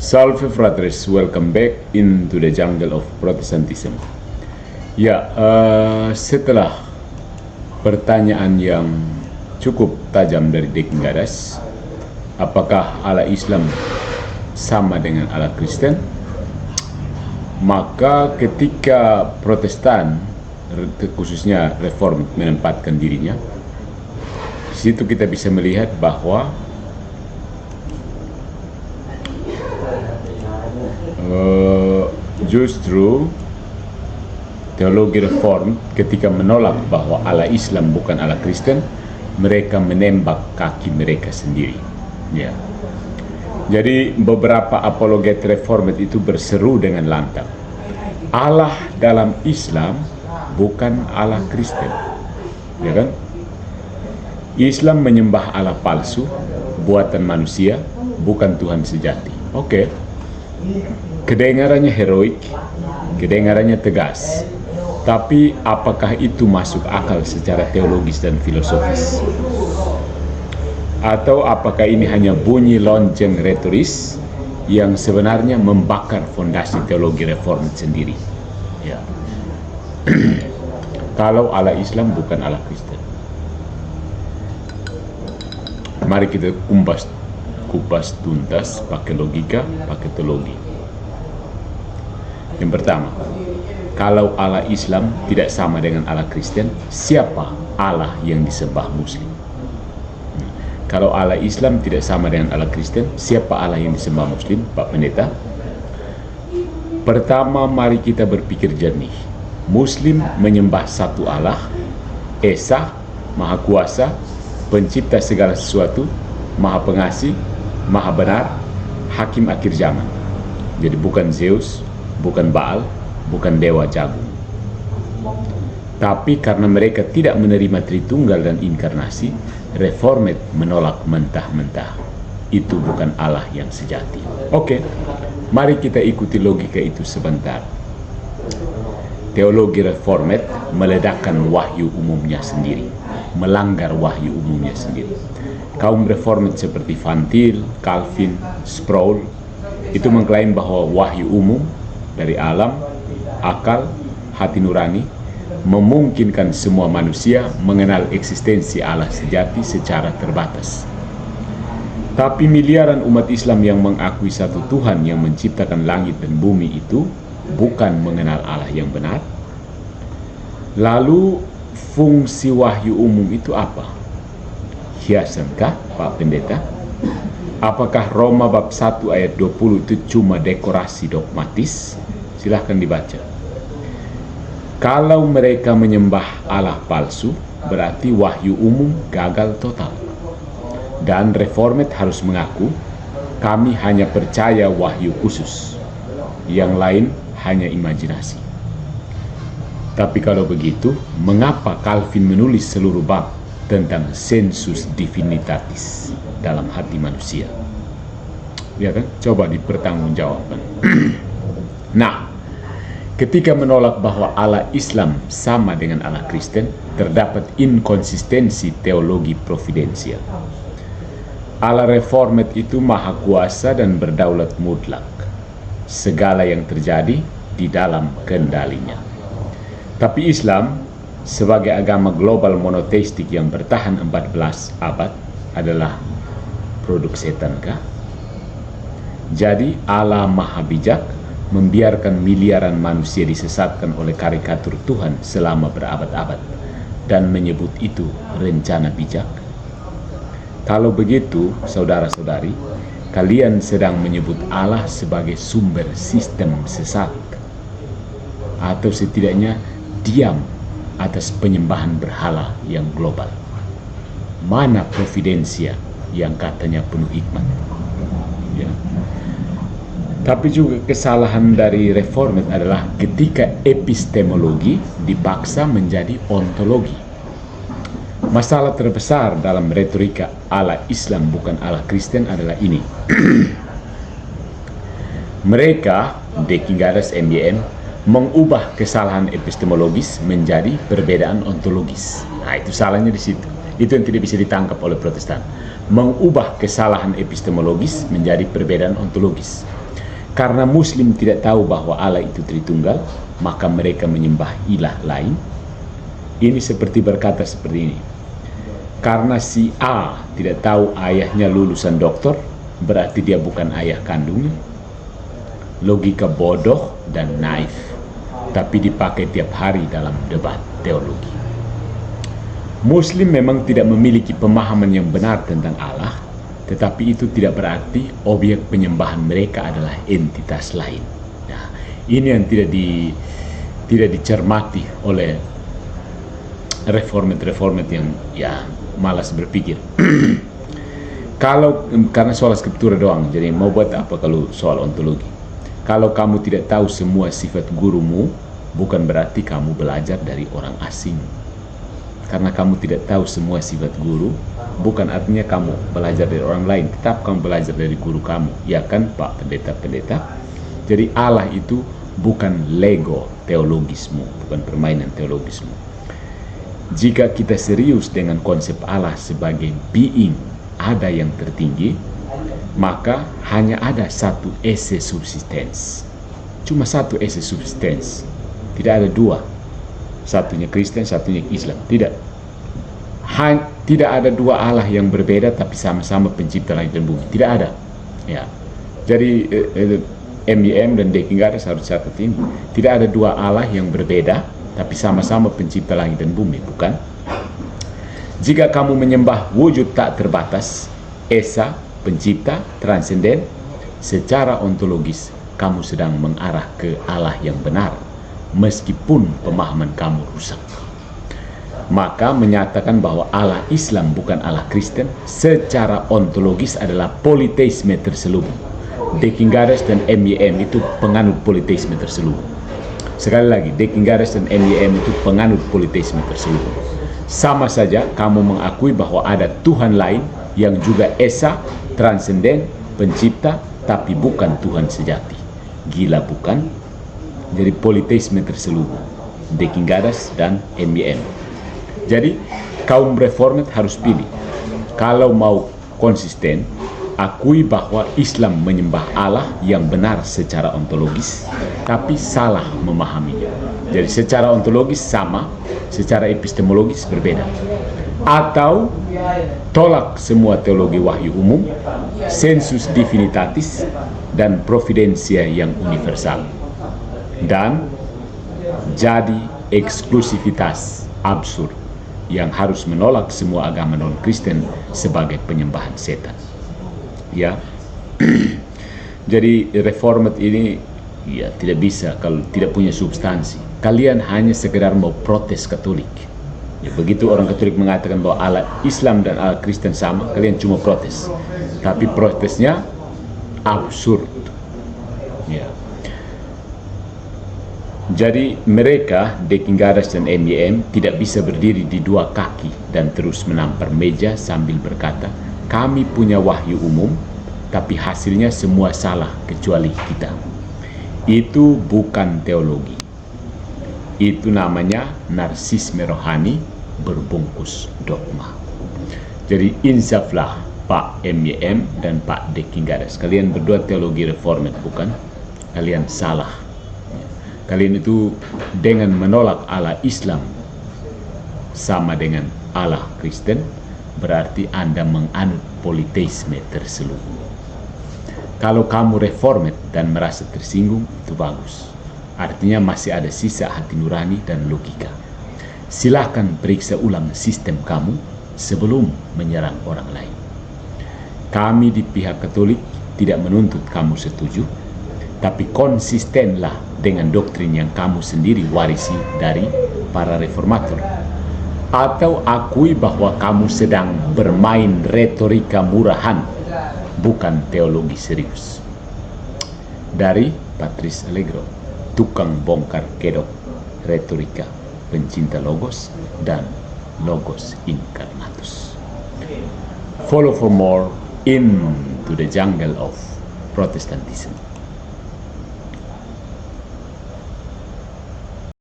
Salve fratres, welcome back into the jungle of Protestantism. Ya, setelah pertanyaan yang cukup tajam dari Deki Gadas, apakah Allah Islam sama dengan Allah Kristen? Maka ketika Protestan, khususnya Reform, menempatkan dirinya, di situ kita bisa melihat bahwa justru teologi Reform ketika menolak bahwa Allah Islam bukan Allah Kristen, mereka menembak kaki mereka sendiri. Ya. Jadi beberapa apologet Reformed itu berseru dengan lantang, Allah dalam Islam bukan Allah Kristen, ya kan? Islam menyembah Allah palsu, buatan manusia, bukan Tuhan sejati. Oke. Kedengarannya heroik, kedengarannya tegas, tapi apakah itu masuk akal secara teologis dan filosofis? Atau apakah ini hanya bunyi lonceng retoris yang sebenarnya membakar fondasi teologi Reform sendiri? Ya. Kalau Allah Islam bukan Allah Kristen, mari kita kupas tuntas pakai logika, pakai teologi. Yang pertama, kalau Allah Islam tidak sama dengan Allah Kristen, siapa Allah yang disembah Muslim? Kalau Allah Islam tidak sama dengan Allah Kristen, siapa Allah yang disembah Muslim, Pak Pendeta? Pertama, mari kita berpikir jernih. Muslim menyembah satu Allah, Esa, Maha Kuasa, Pencipta segala sesuatu, Maha Pengasih, Maha Benar, Hakim akhir zaman. Jadi bukan Zeus, bukan Baal, bukan Dewa Jagung. Tapi karena mereka tidak menerima Tritunggal dan Inkarnasi, Reformed menolak mentah-mentah. Itu bukan Allah yang sejati. Oke, mari kita ikuti logika itu sebentar. Teologi Reformed meledakkan wahyu umumnya sendiri, melanggar wahyu umumnya sendiri. Kaum Reformed seperti Van Til, Calvin, Sproul itu mengklaim bahwa wahyu umum dari alam, akal, hati nurani memungkinkan semua manusia mengenal eksistensi Allah sejati secara terbatas. Tapi miliaran umat Islam yang mengakui satu Tuhan yang menciptakan langit dan bumi itu bukan mengenal Allah yang benar. Lalu fungsi wahyu umum itu apa? Hiasankah, Pak Pendeta? Apakah Roma bab 1 ayat 20 itu cuma dekorasi dogmatis? Silahkan dibaca. Kalau mereka menyembah Allah palsu, berarti wahyu umum gagal total. Dan Reformed harus mengaku, kami hanya percaya wahyu khusus. Yang lain hanya imajinasi. Tapi kalau begitu, mengapa Calvin menulis seluruh bab tentang sensus divinitatis dalam hati manusia? Ya kan? Coba dipertanggungjawabkan. Nah, ketika menolak bahwa Allah Islam sama dengan Allah Kristen, terdapat inkonsistensi teologi providensial. Allah Reformed itu maha kuasa dan berdaulat mutlak. Segala yang terjadi di dalam kendalinya. Tapi Islam sebagai agama global monoteistik yang bertahan 14 abad adalah produk setan kah? Jadi Allah maha bijak membiarkan miliaran manusia disesatkan oleh karikatur Tuhan selama berabad-abad dan menyebut itu rencana bijak. Kalau begitu, saudara-saudari, kalian sedang menyebut Allah sebagai sumber sistem sesat, atau setidaknya diam atas penyembahan berhala yang global. Mana providensia yang katanya penuh hikmat? Ya. Tapi juga kesalahan dari Reformed adalah ketika epistemologi dipaksa menjadi ontologi. Masalah terbesar dalam retorika Allah Islam bukan Allah Kristen adalah ini. Mereka, Deki Gadas MBM, mengubah kesalahan epistemologis menjadi perbedaan ontologis. Nah, itu salahnya di situ. Itu yang tidak bisa ditangkap oleh Protestan. Mengubah kesalahan epistemologis menjadi perbedaan ontologis. Karena Muslim tidak tahu bahwa Allah itu Tritunggal, maka mereka menyembah ilah lain. Ini seperti berkata seperti ini. Karena si A tidak tahu ayahnya lulusan doktor, berarti dia bukan ayah kandungnya. Logika bodoh dan naif, tapi dipakai tiap hari dalam debat teologi. Muslim memang tidak memiliki pemahaman yang benar tentang Allah, tetapi itu tidak berarti objek penyembahan mereka adalah entitas lain. Nah, ini yang tidak dicermati oleh reformat yang malas berpikir. Karena soal skriptura doang, jadi mau buat apa kalau soal ontologi? Kalau kamu tidak tahu semua sifat gurumu, bukan berarti kamu belajar dari orang asing. Karena kamu tidak tahu semua sifat guru, bukan artinya kamu belajar dari orang lain, tetap kamu belajar dari guru kamu. Ya kan Pak Pendeta? Jadi Allah itu bukan Lego teologismu, bukan permainan teologismu. Jika kita serius dengan konsep Allah sebagai being, ada yang tertinggi, maka hanya ada satu esse subsistens. Cuma satu esse subsistens. Tidak ada dua. Satunya Kristen, satunya Islam. Tidak ada dua Allah yang berbeda tapi sama-sama pencipta langit dan bumi. Tidak ada. Ya. Jadi MIM dan Deking Gares harus catat ini. Tidak ada dua Allah yang berbeda tapi sama-sama pencipta langit dan bumi, bukan? Jika kamu menyembah wujud tak terbatas, Esa, pencipta, transenden, secara ontologis kamu sedang mengarah ke Allah yang benar, meskipun pemahaman kamu rusak. Maka menyatakan bahwa Allah Islam bukan Allah Kristen secara ontologis adalah politeisme terselubung. Deking Gares dan MIM itu penganut politeisme terselubung. Sekali lagi, Deking Gares dan MIM itu penganut politeisme terselubung. Sama saja kamu mengakui bahwa ada Tuhan lain yang juga Esa, transenden, pencipta, tapi bukan Tuhan sejati. Gila bukan? Jadi politeisme terselubung. Deking Gares dan MIM. Jadi kaum reformat harus pilih. Kalau mau konsisten, akui bahwa Islam menyembah Allah yang benar secara ontologis, tapi salah memahaminya. Jadi secara ontologis sama, secara epistemologis berbeda. Atau tolak semua teologi wahyu umum, sensus divinitatis, dan providensia yang universal. Dan jadi eksklusivitas absurd yang harus menolak semua agama non-Kristen sebagai penyembahan setan. Ya, jadi reformat ini ya tidak bisa kalau tidak punya substansi. Kalian hanya sekedar mau protes Katolik. Ya, begitu orang Katolik mengatakan bahwa Allah Islam dan Allah Kristen sama, kalian cuma protes. Tapi protesnya absurd. Ya. Jadi mereka, Deking Gares dan MIM, tidak bisa berdiri di dua kaki dan terus menampar meja sambil berkata, kami punya wahyu umum, tapi hasilnya semua salah kecuali kita. Itu bukan teologi. Itu namanya narsisme rohani berbungkus dogma. Jadi insaflah Pak MIM dan Pak Deking Gares. Kalian berdua teologi reformat, bukan? Kalian salah. Kalian itu dengan menolak Allah Islam sama dengan Allah Kristen, berarti Anda menganut politeisme terselubung. Kalau kamu reformat dan merasa tersinggung, itu bagus. Artinya masih ada sisa hati nurani dan logika. Silakan periksa ulang sistem kamu sebelum menyerang orang lain. Kami di pihak Katolik tidak menuntut kamu setuju, tapi konsistenlah dengan doktrin yang kamu sendiri warisi dari para reformator. Atau akui bahwa kamu sedang bermain retorika murahan, bukan teologi serius. Dari Patrice Allegro, tukang bongkar kedok retorika, pencinta logos dan logos incarnatus. Follow for more into the jungle of Protestantism.